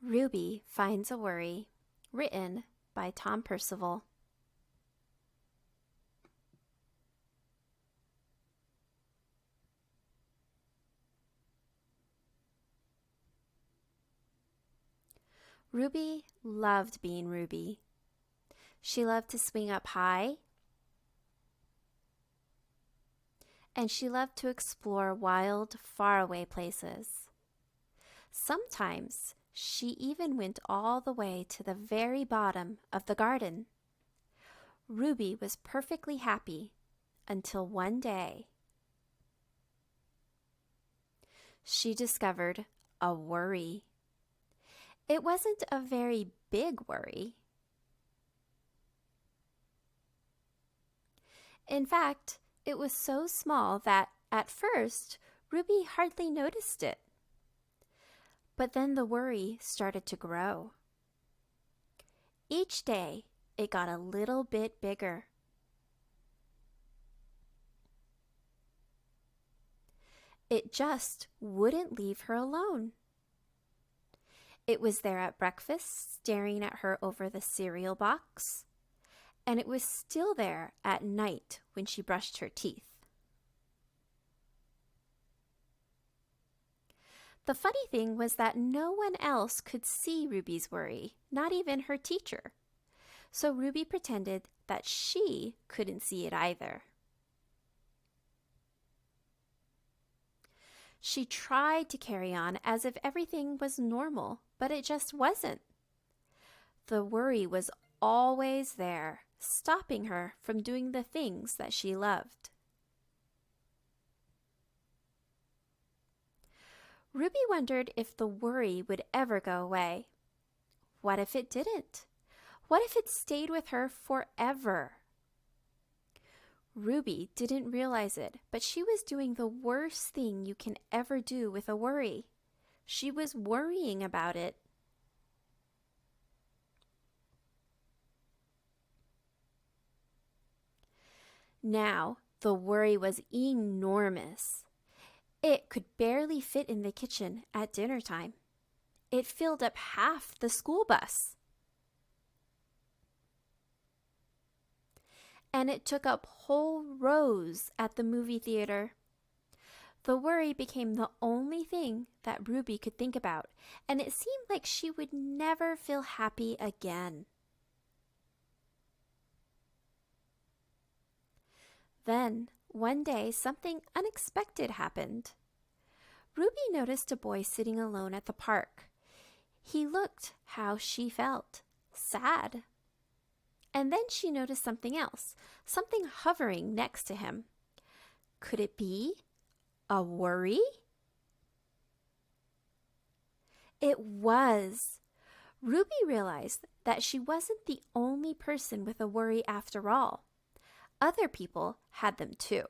Ruby Finds a Worry, written by Tom Percival. Ruby loved being Ruby. She loved to swing up high, and she loved to explore wild, faraway places. Sometimes she even went all the way to the very bottom of the garden. Ruby was perfectly happy until one day she discovered a worry. It wasn't a very big worry. In fact, it was so small that at first Ruby hardly noticed it. But then the worry started to grow. Each day it got a little bit bigger. It just wouldn't leave her alone. It was there at breakfast, staring at her over the cereal box, and it was still there at night when she brushed her teeth. The funny thing was that no one else could see Ruby's worry, not even her teacher. So Ruby pretended that she couldn't see it either. She tried to carry on as if everything was normal, but it just wasn't. The worry was always there, stopping her from doing the things that she loved. Ruby wondered if the worry would ever go away. What if it didn't? What if it stayed with her forever? Ruby didn't realize it, but she was doing the worst thing you can ever do with a worry. She was worrying about it. Now, the worry was enormous. It could barely fit in the kitchen at dinner time. It filled up half the school bus. And it took up whole rows at the movie theater. The worry became the only thing that Ruby could think about, and it seemed like she would never feel happy again. Then, one day, something unexpected happened. Ruby noticed a boy sitting alone at the park. He looked how she felt, sad. And then she noticed something else, something hovering next to him. Could it be a worry? It was. Ruby realized that she wasn't the only person with a worry after all. Other people had them too.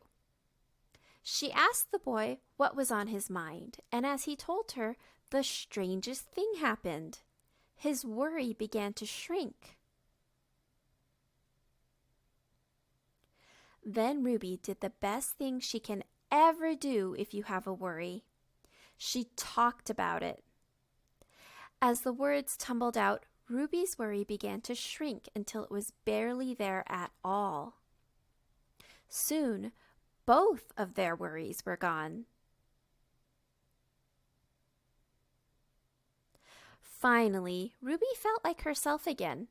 She asked the boy what was on his mind, and as he told her, the strangest thing happened. His worry began to shrink. Then Ruby did the best thing she can ever do if you have a worry. She talked about it. As the words tumbled out, Ruby's worry began to shrink until it was barely there at all. Soon, both of their worries were gone. Finally, Ruby felt like herself again.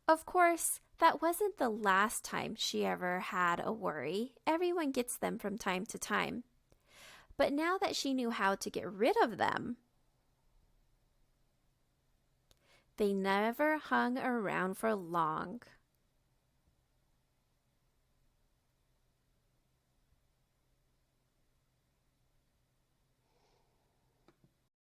Of course, that wasn't the last time she ever had a worry. Everyone gets them from time to time. But now that she knew how to get rid of them, they never hung around for long.